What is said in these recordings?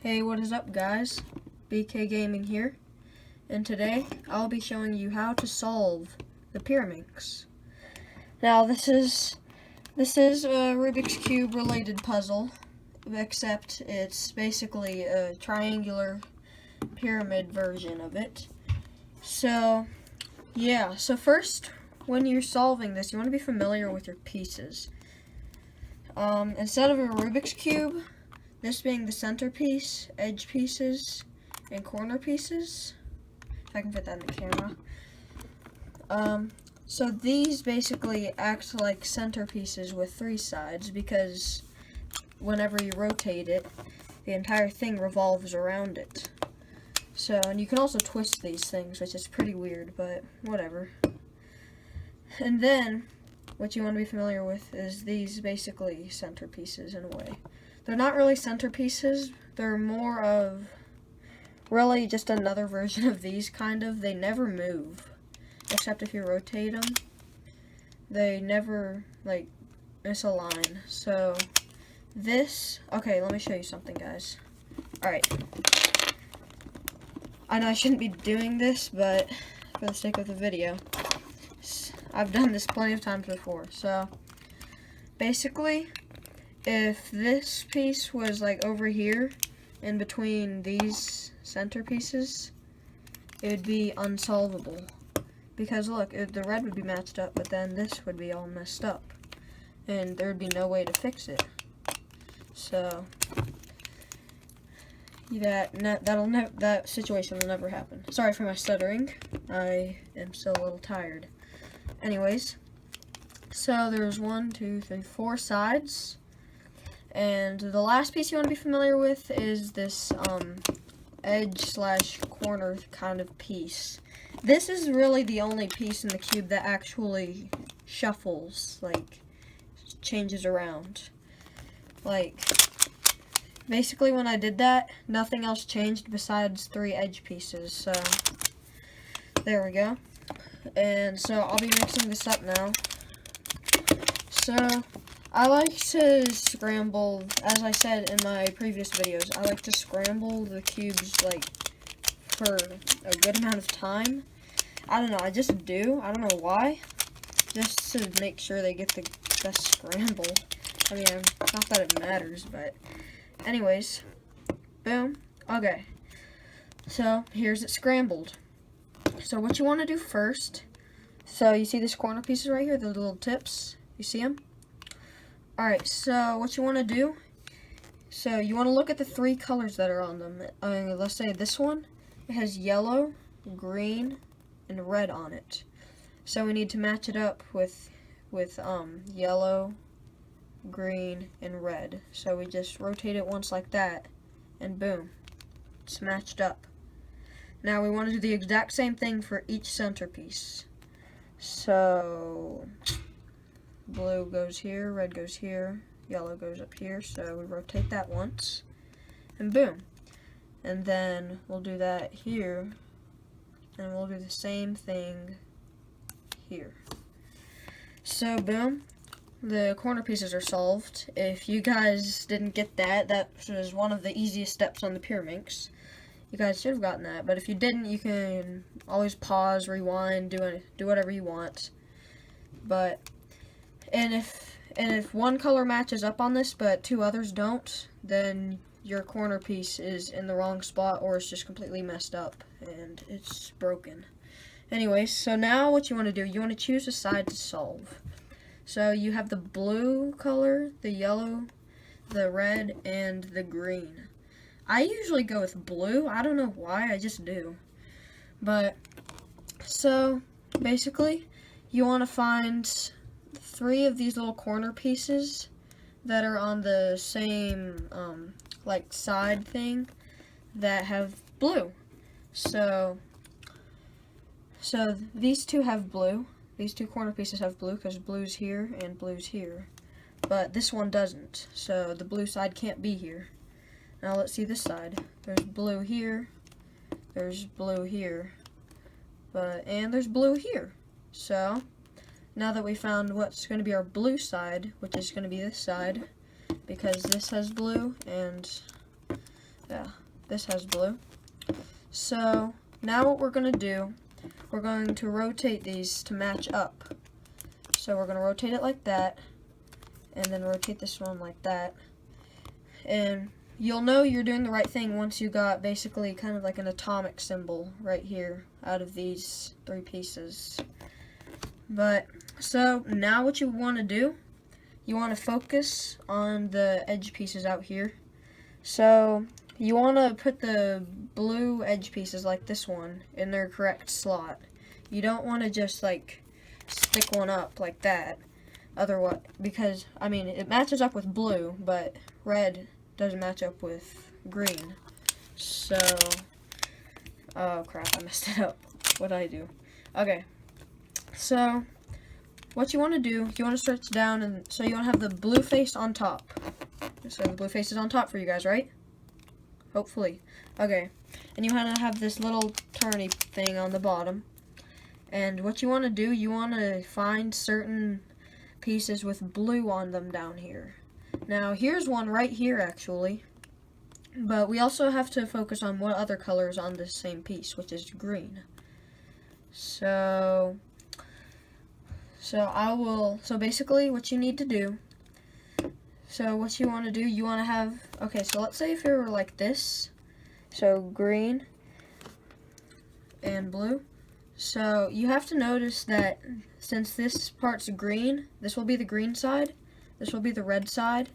Hey, what is up guys? BK Gaming here, and today I'll be showing you how to solve the Pyraminx. Now this is a Rubik's Cube related puzzle, except it's basically a triangular pyramid version of it. So yeah, so first when you're solving this, you want to be familiar with your pieces. Instead of a Rubik's Cube, this being the centerpiece, edge pieces, and corner pieces, if I can fit that in the camera. So these basically act like centerpieces with 3 sides, because whenever you rotate it, the entire thing revolves around it. So, and you can also twist these things, which is pretty weird, but whatever. And then, what you want to be familiar with is these basically centerpieces in a way. They're not really centerpieces, they're more of really just another version of these, kind of. They never move, except if you rotate them. They never, like, misalign. So, this, okay, let me show you something, guys. Alright. I know I shouldn't be doing this, but for the sake of the video, I've done this plenty of times before. So, basically, if this piece was like over here in between these centerpieces, it would be unsolvable, because look, the red would be matched up, but then this would be all messed up and there would be no way to fix it. So that situation will never happen. Sorry for my stuttering, I am still a little tired. Anyways, so there's 1, 2, 3, 4 sides. And the last piece you want to be familiar with is this edge slash corner kind of piece. This is really the only piece in the cube that actually shuffles, like changes around. Like, basically when I did that, nothing else changed besides 3 edge pieces. So there we go. And so I'll be mixing this up now. So I like to scramble, as I said in my previous videos, I like to scramble the cubes, like, for a good amount of time. I don't know, I just do. I don't know why. Just to make sure they get the best scramble. I mean, not that it matters, but anyways. Boom. Okay. So, here's it scrambled. So, what you want to do first, so you see these corner pieces right here, the little tips? You see them? Alright, so what you want to do, so you want to look at the 3 colors that are on them. Let's say this one, it has yellow, green, and red on it. So we need to match it up with yellow, green, and red. So we just rotate it once like that, and boom, it's matched up. Now we want to do the exact same thing for each centerpiece. So blue goes here, red goes here, yellow goes up here, so we rotate that once, and boom. And then we'll do that here, and we'll do the same thing here. So boom, the corner pieces are solved. If you guys didn't get that, that was one of the easiest steps on the Pyraminx. You guys should have gotten that, but if you didn't, you can always pause, rewind, do whatever you want. But And if one color matches up on this, but 2 others don't, then your corner piece is in the wrong spot, or it's just completely messed up, and it's broken. Anyways, so now what you want to do, you want to choose a side to solve. So you have the blue color, the yellow, the red, and the green. I usually go with blue. I don't know why, I just do. But, so, basically, you want to find 3 of these little corner pieces that are on the same like side thing that have blue. So these 2 have blue. These 2 corner pieces have blue because blue's here and blue's here. But this one doesn't. So the blue side can't be here. Now let's see this side. There's blue here. There's blue here. And there's blue here. So now that we found what's going to be our blue side, which is going to be this side, because this has blue and Yeah, this has blue. So now what we're going to do, we're going to rotate these to match up. So we're going to rotate it like that, and then rotate this one like that. And you'll know you're doing the right thing once you got basically kind of like an atomic symbol right here out of these 3 pieces. But, so now what you want to do, you want to focus on the edge pieces out here. So you want to put the blue edge pieces like this one in their correct slot. You don't want to just like stick one up like that. Otherwise, because I mean it matches up with blue, but red doesn't match up with green. So, oh crap, I messed it up. What did I do? Okay, so what you want to do, you want to stretch down, and so you want to have the blue face on top. So the blue face is on top for you guys, right? Hopefully. Okay, and you want to have this little turny thing on the bottom. And what you want to do, you want to find certain pieces with blue on them down here. Now, here's one right here, actually. But we also have to focus on what other color is on this same piece, which is green. So basically what you need to do, so what you want to do, you want to have, okay, so let's say if it were like this, so green and blue. So you have to notice that since this part's green, this will be the green side, this will be the red side,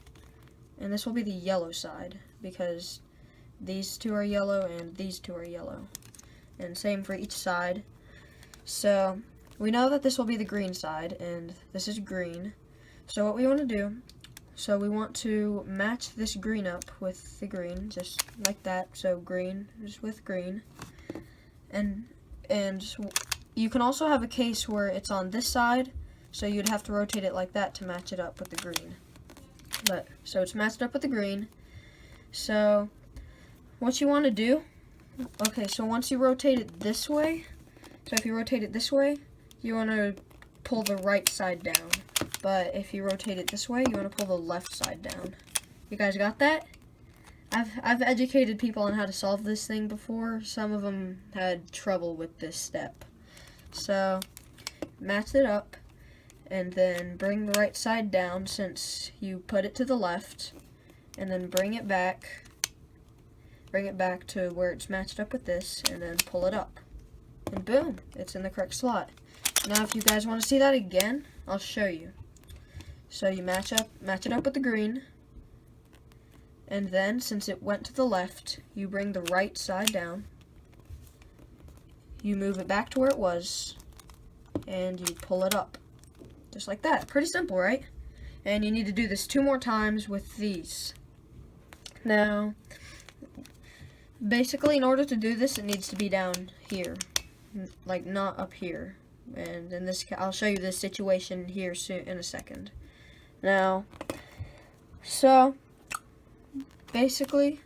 and this will be the yellow side, because these 2 are yellow and these 2 are yellow. And same for each side. So we know that this will be the green side, and this is green. So what we want to do, so we want to match this green up with the green, just like that. So green just with green. And you can also have a case where it's on this side, so you'd have to rotate it like that to match it up with the green. But so it's matched up with the green. So what you want to do, okay, so once you rotate it this way, so if you rotate it this way, you want to pull the right side down. But if you rotate it this way, you want to pull the left side down. You guys got that? I've educated people on how to solve this thing before. Some of them had trouble with this step. So match it up, and then bring the right side down since you put it to the left, and then bring it back to where it's matched up with this, and then pull it up. And boom, it's in the correct slot. Now if you guys want to see that again, I'll show you. So you match it up with the green, and then since it went to the left, you bring the right side down, you move it back to where it was, and you pull it up. Just like that. Pretty simple, right? And you need to do this 2 more times with these. Now, basically in order to do this, it needs to be down here, like not up here. And in this, I'll show you this situation here soon in a second. Now, so basically,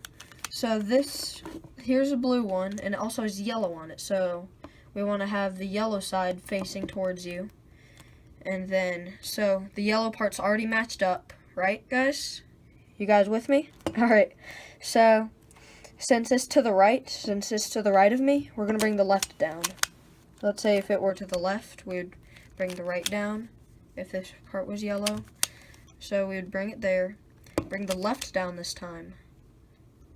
so this, here's a blue one, and it also has yellow on it. So we want to have the yellow side facing towards you. And then, so the yellow part's already matched up, right, guys? You guys with me? Alright, so since it's to the right of me, we're going to bring the left down. Let's say if it were to the left, we would bring the right down if this part was yellow. So we would bring it there, bring the left down this time,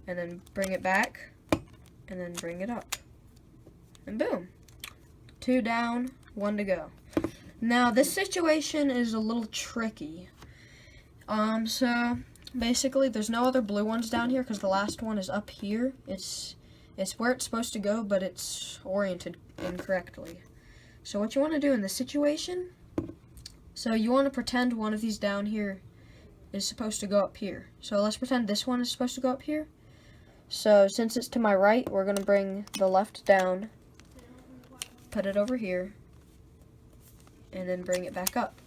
and then bring it back, and then bring it up. And boom. 2 down, 1 to go. Now, this situation is a little tricky. So basically, there's no other blue ones down here because the last one is up here. It's where it's supposed to go, but it's oriented incorrectly. So what you want to do in this situation, so you want to pretend one of these down here is supposed to go up here. So let's pretend this one is supposed to go up here. So since it's to my right, we're going to bring the left down, put it over here, and then bring it back up.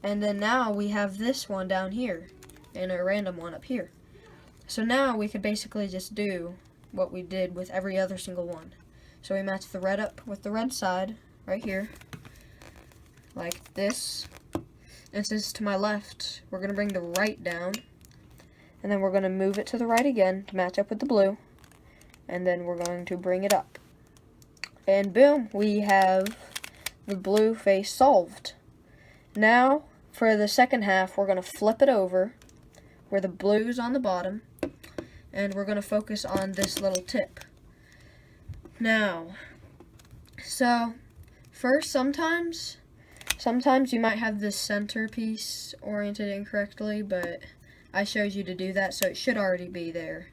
And then now we have this one down here and a random one up here. So now we could basically just do what we did with every other single one. So we match the red up with the red side right here, like this. And since it's to my left, we're going to bring the right down, and then we're going to move it to the right again to match up with the blue, and then we're going to bring it up. And boom, we have the blue face solved. Now, for the second half, we're going to flip it over where the blue is on the bottom, and we're going to focus on this little tip. Now, so first, sometimes you might have this centerpiece oriented incorrectly, but I showed you to do that, so it should already be there.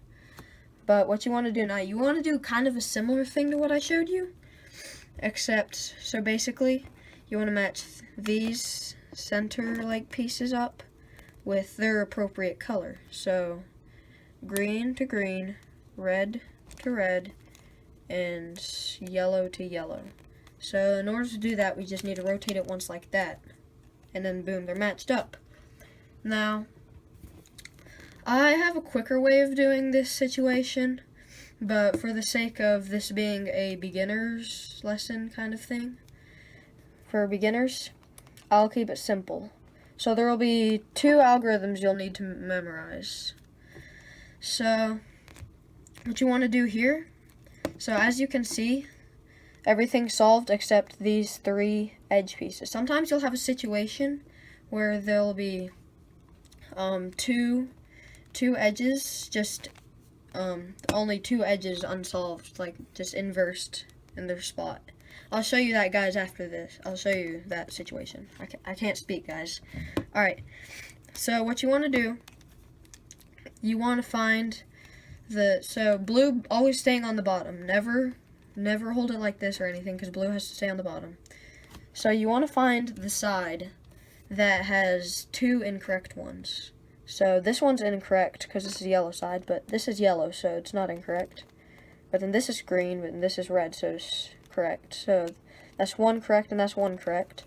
But what you want to do now, you want to do kind of a similar thing to what I showed you, except, so basically, you want to match these center-like pieces up with their appropriate color. So, green to green, red to red, and yellow to yellow. So in order to do that, we just need to rotate it once like that, and then boom, they're matched up. Now, I have a quicker way of doing this situation, but for the sake of this being a beginner's lesson kind of thing, for beginners, I'll keep it simple. So there will be 2 algorithms you'll need to memorize. So, what you want to do here, so as you can see, everything's solved except these 3 edge pieces. Sometimes you'll have a situation where there'll be two edges, just only 2 edges unsolved, like just inversed in their spot. I'll show you that, guys, after this. I'll show you that situation. I can't speak, guys. Alright, so what you want to do, you want to find so blue always staying on the bottom. Never hold it like this or anything, because blue has to stay on the bottom. So you want to find the side that has 2 incorrect ones. So this one's incorrect because this is the yellow side, but this is yellow, so it's not incorrect. But then this is green, but this is red, so it's correct. So that's 1 correct and that's 1 correct.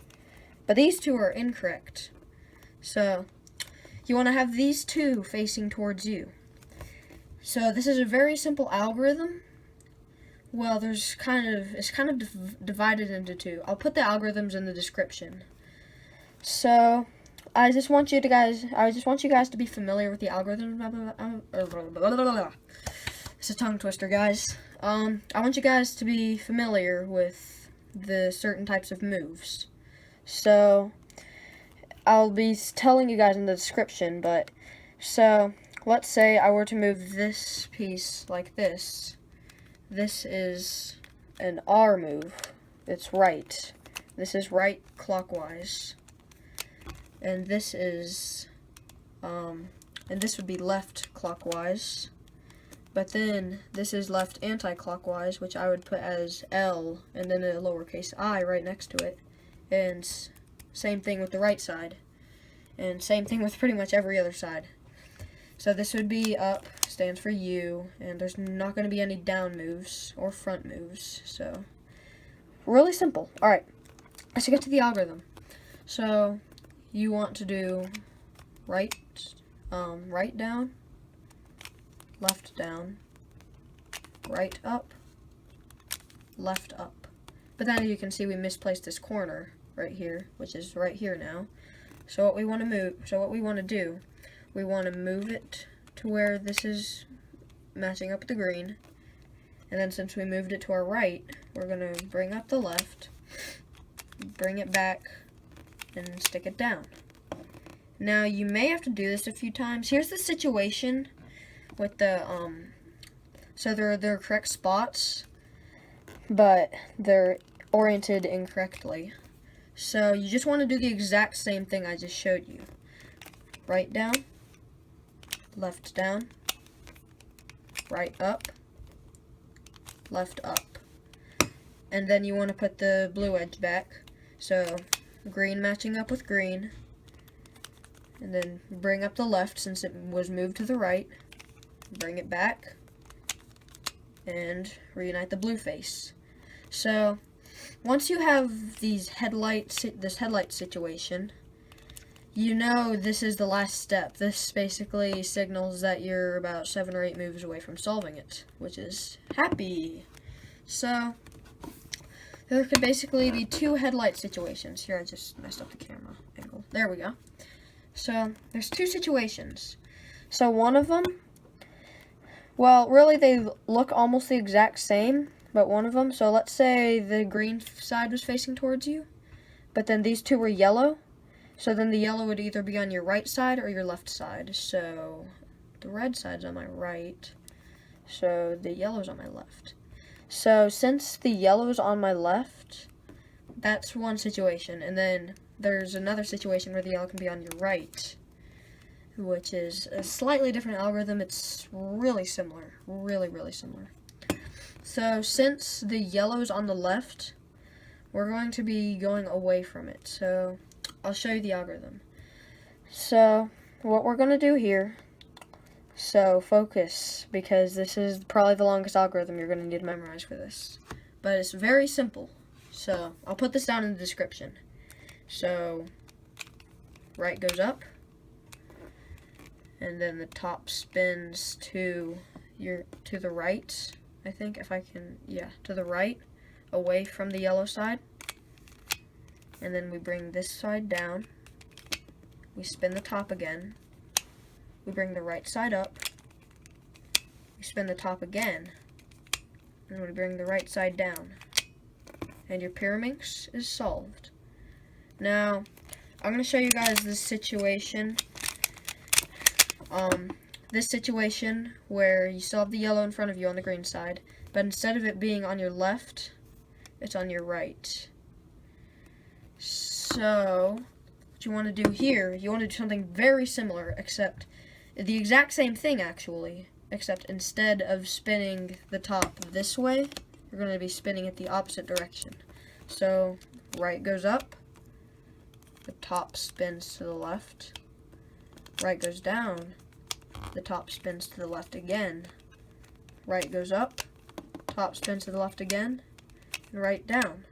But these 2 are incorrect. So you want to have these 2 facing towards you. So this is a very simple algorithm. Well, it's kind of divided into 2. I'll put the algorithms in the description. So I just want you guys to be familiar with the algorithm. It's a tongue twister, guys. I want you guys to be familiar with the certain types of moves. So I'll be telling you guys in the description, but so let's say I were to move this piece like this. This is an R move. It's right. This is right clockwise. And this is, and this would be left clockwise. But then this is left anti-clockwise, which I would put as L and then a lowercase I right next to it. And same thing with the right side. And same thing with pretty much every other side. So this would be up, stands for U, and there's not going to be any down moves or front moves. So, really simple. Alright, let's get to the algorithm. So, you want to do right down, left down, right up, left up. But then you can see we misplaced this corner right here, which is right here now. So what we want to do, we want to move it to where this is matching up with the green. And then since we moved it to our right, we're going to bring up the left, bring it back, and stick it down. Now, you may have to do this a few times. Here's the situation with the, so they're correct spots, but they're oriented incorrectly. So you just want to do the exact same thing I just showed you. Right down, left down, right up, left up. And then you want to put the blue edge back. So green matching up with green. And then bring up the left since it was moved to the right. Bring it back. And reunite the blue face. So once you have this headlight situation, you know this is the last step. This basically signals that you're about 7 or 8 moves away from solving it, which is happy. So there could basically be 2 headlight situations. Here, I just messed up the camera angle. There we go. So there's 2 situations. So one of them, well, really they look almost the exact same, but one of them, so let's say the green side was facing towards you, but then these two were yellow, so then the yellow would either be on your right side or your left side. So the red side's on my right, so the yellow's on my left. So since the yellow's on my left, that's one situation, and then there's another situation where the yellow can be on your right, which is a slightly different algorithm. It's really similar, really similar. So since the yellow's on the left, we're going to be going away from it. So I'll show you the algorithm. So what we're going to do here, so focus, because this is probably the longest algorithm you're going to need to memorize for this. But it's very simple. So I'll put this down in the description. So right goes up, and then the top spins to the right, I think, if I can, yeah, to the right, away from the yellow side. And then we bring this side down, we spin the top again, we bring the right side up, we spin the top again, and we bring the right side down. And your Pyraminx is solved. Now, I'm going to show you guys this situation. This situation where you still have the yellow in front of you on the green side, but instead of it being on your left, it's on your right. So, what you want to do here, you want to do something very similar, except the exact same thing actually, except instead of spinning the top this way, you're going to be spinning it the opposite direction. So, right goes up, the top spins to the left, right goes down, the top spins to the left again, right goes up, top spins to the left again, and right down.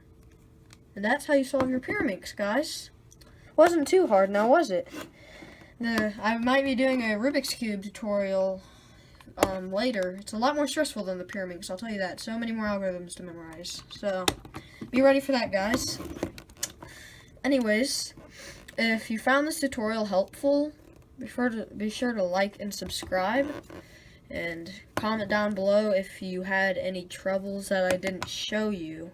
And that's how you solve your Pyraminx, guys. Wasn't too hard now, was it? I might be doing a Rubik's Cube tutorial later. It's a lot more stressful than the Pyraminx, I'll tell you that. So many more algorithms to memorize. So, be ready for that, guys. Anyways, if you found this tutorial helpful, be sure to like and subscribe. And comment down below if you had any troubles that I didn't show you.